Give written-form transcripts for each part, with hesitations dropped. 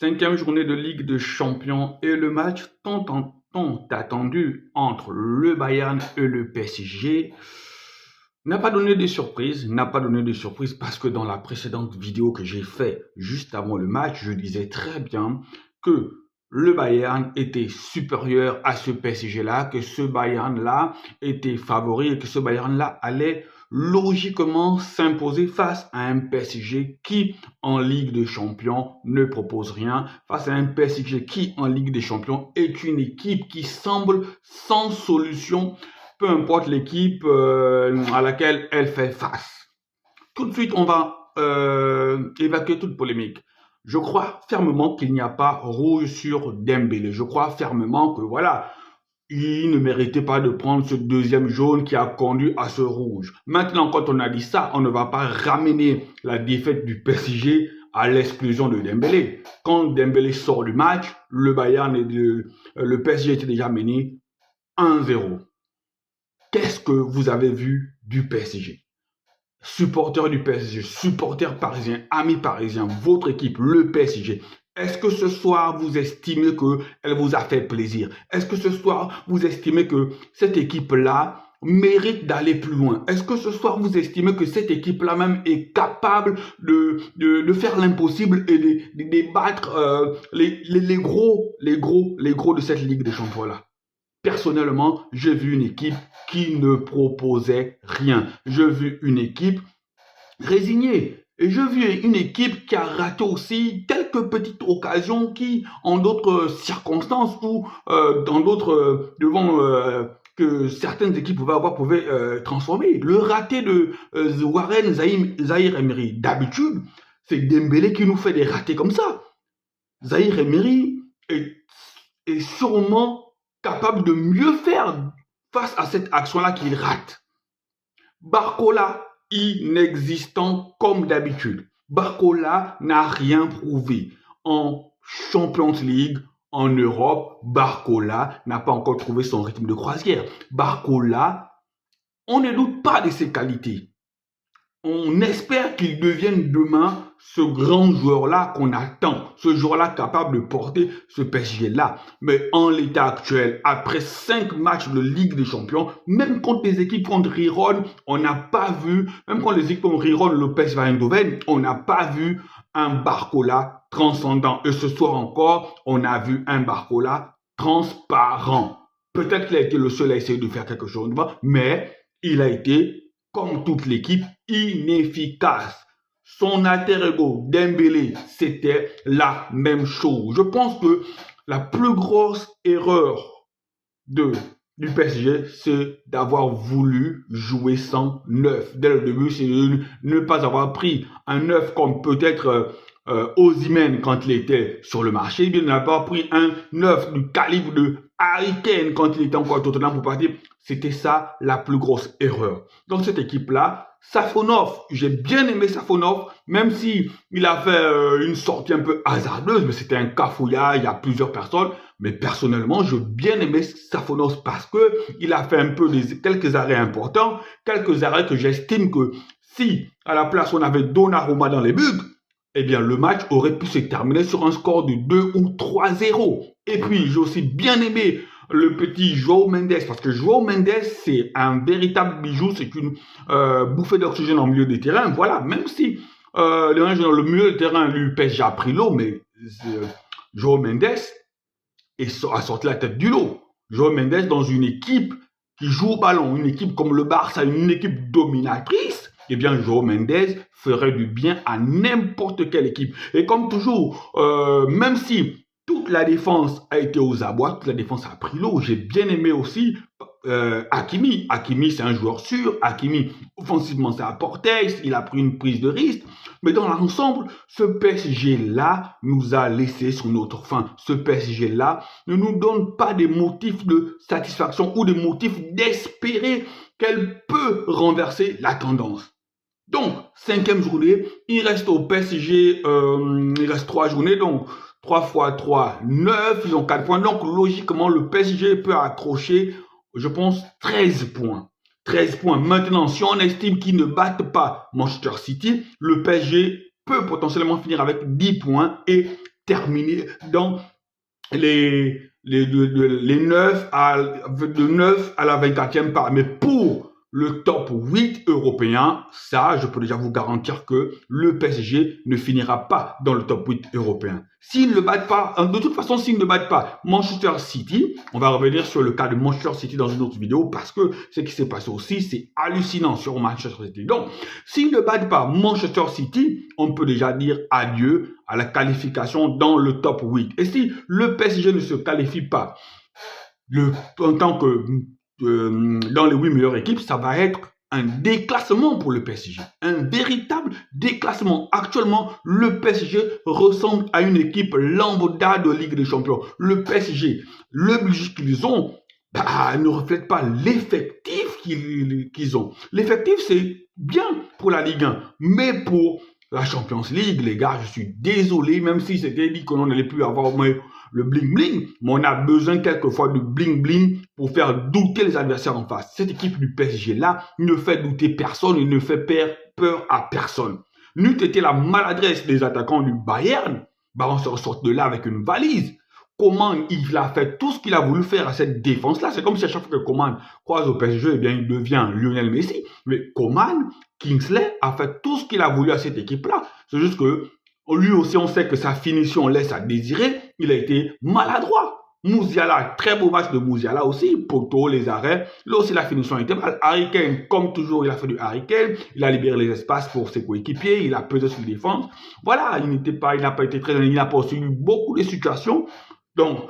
Cinquième journée de Ligue des Champions et le match tant attendu entre le Bayern et le PSG n'a pas donné de surprise parce que dans la précédente vidéo que j'ai fait juste avant le match, je disais très bien que le Bayern était supérieur à ce PSG-là, que ce Bayern-là était favori et que ce Bayern-là allait logiquement s'imposer face à un PSG qui, en Ligue des Champions, ne propose rien, face à un PSG qui, en Ligue des Champions, est une équipe qui semble sans solution, peu importe l'équipe à laquelle elle fait face. Tout de suite, on va évacuer toute polémique. Je crois fermement qu'il n'y a pas rouge sur Dembélé. Je crois fermement que voilà, il ne méritait pas de prendre ce deuxième jaune qui a conduit à ce rouge. Maintenant, quand on a dit ça, on ne va pas ramener la défaite du PSG à l'explosion de Dembélé. Quand Dembélé sort du match, le Bayern et le PSG était déjà mené 1-0. Qu'est-ce que vous avez vu du PSG? Supporters du PSG, supporters parisiens, amis parisiens, votre équipe, le PSG, est-ce que ce soir vous estimez qu'elle vous a fait plaisir? Est-ce que ce soir vous estimez que cette équipe-là mérite d'aller plus loin? Est-ce que ce soir vous estimez que cette équipe-là même est capable de faire l'impossible et de battre les gros de cette Ligue des Champions-là? Personnellement, j'ai vu une équipe qui ne proposait rien. J'ai vu une équipe résignée. Et j'ai vu une équipe qui a raté aussi quelques petites occasions qui, en d'autres circonstances ou dans d'autres que certaines équipes pouvaient transformer. Le raté de Warren Zahir Emery, d'habitude, c'est Dembélé qui nous fait des ratés comme ça. Zahir Emery est sûrement capable de mieux faire face à cette action-là qu'il rate. Barcola, inexistant comme d'habitude. Barcola n'a rien prouvé. En Champions League, en Europe, Barcola n'a pas encore trouvé son rythme de croisière. Barcola, on ne doute pas de ses qualités. On espère qu'il devienne demain ce grand joueur-là qu'on attend, ce joueur-là capable de porter ce PSG-là. Mais en l'état actuel, après 5 matchs de Ligue des Champions, même contre les équipes contre Riron, on n'a pas vu, même contre les équipes contre Riron, le PSV Eindhoven, on n'a pas vu un Barcola transcendant. Et ce soir encore, on a vu un Barcola transparent. Peut-être qu'il a été le seul à essayer de faire quelque chose, mais il a été, comme toute l'équipe, inefficace. Son alter ego, Dembélé, c'était la même chose. Je pense que la plus grosse erreur du PSG, c'est d'avoir voulu jouer sans neuf. Dès le début, c'est de ne pas avoir pris un neuf comme peut-être Osimhen quand il était sur le marché. Il n'a pas pris un neuf du calibre de Harry Kane quand il était encore à Tottenham pour partir. C'était ça la plus grosse erreur. Donc cette équipe-là, Safonov, j'ai bien aimé Safonov, même si il a fait une sortie un peu hasardeuse, mais c'était un cafouillard, il y a plusieurs personnes. Mais personnellement, j'ai bien aimé Safonov parce que il a fait un peu quelques arrêts importants, quelques arrêts que j'estime que si à la place on avait Donnarumma dans les buts, eh bien le match aurait pu se terminer sur un score de 2 ou 3-0. Et puis j'ai aussi bien aimé le petit João Mendes, parce que João Mendes, c'est un véritable bijou, c'est une bouffée d'oxygène en milieu de terrain. Voilà, même si le milieu de terrain, lui, PSG a pris l'eau, mais João Mendes a sorti la tête du lot. João Mendes dans une équipe qui joue au ballon, une équipe comme le Barça, une équipe dominatrice, eh bien, João Mendes ferait du bien à n'importe quelle équipe. Et comme toujours, même si toute la défense a été aux abois, toute la défense a pris l'eau. J'ai bien aimé aussi Hakimi. Hakimi, c'est un joueur sûr. Hakimi, offensivement, ça apportait. Il a pris une prise de risque. Mais dans l'ensemble, ce PSG-là nous a laissé sur notre faim. Ce PSG-là ne nous donne pas des motifs de satisfaction ou des motifs d'espérer qu'elle peut renverser la tendance. Donc, 5e journée, il reste au PSG, il reste 3 journées, donc 3 x 3, 9, ils ont 4 points. Donc, logiquement, le PSG peut accrocher, je pense, 13 points. 13 points. Maintenant, si on estime qu'ils ne battent pas Manchester City, le PSG peut potentiellement finir avec 10 points et terminer dans les 9 de 9 à la 24e part. Mais pour le top 8 européen, ça, je peux déjà vous garantir que le PSG ne finira pas dans le top 8 européen. S'ils ne battent pas, de toute façon, s'ils ne battent pas Manchester City, on va revenir sur le cas de Manchester City dans une autre vidéo parce que ce qui s'est passé aussi, c'est hallucinant sur Manchester City. Donc, s'ils ne battent pas Manchester City, on peut déjà dire adieu à la qualification dans le top 8. Et si le PSG ne se qualifie pas en tant que dans les 8 meilleures équipes, ça va être un déclassement pour le PSG. Un véritable déclassement. Actuellement, le PSG ressemble à une équipe lambda de Ligue des Champions. Le PSG, le budget qu'ils ont, ne reflète pas l'effectif qu'ils ont. L'effectif, c'est bien pour la Ligue 1, mais pour la Champions League, les gars, je suis désolé, même si c'était dit qu'on n'allait plus avoir le bling-bling, mais on a besoin quelquefois de bling-bling pour faire douter les adversaires en face. Cette équipe du PSG-là ne fait douter personne et ne fait peur à personne. N'eût été la maladresse des attaquants du Bayern, on se ressort de là avec une valise. Coman, il a fait tout ce qu'il a voulu faire à cette défense-là. C'est comme si à chaque fois que Coman croise au PSG, eh bien, il devient Lionel Messi. Mais Coman, Kingsley, a fait tout ce qu'il a voulu à cette équipe-là. C'est juste que lui aussi, on sait que sa finition laisse à désirer. Il a été maladroit. Musiala, très beau match de Musiala aussi. Poteau, les arrêts. Là aussi, la finition était mal. Harry Kane, comme toujours, il a fait du Harry Kane. Il a libéré les espaces pour ses coéquipiers. Il a pesé sur la défense. Voilà, il n'a pas été très... Il n'a pas suivi beaucoup de situations. Donc,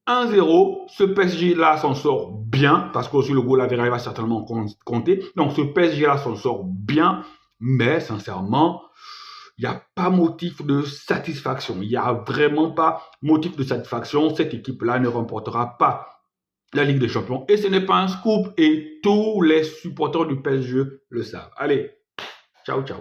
1-0, ce PSG-là s'en sort bien, parce qu'aussi le goal average va certainement compter. Donc, ce PSG-là s'en sort bien, mais sincèrement, il n'y a pas motif de satisfaction. Il n'y a vraiment pas motif de satisfaction. Cette équipe-là ne remportera pas la Ligue des Champions. Et ce n'est pas un scoop, et tous les supporters du PSG le savent. Allez, ciao, ciao.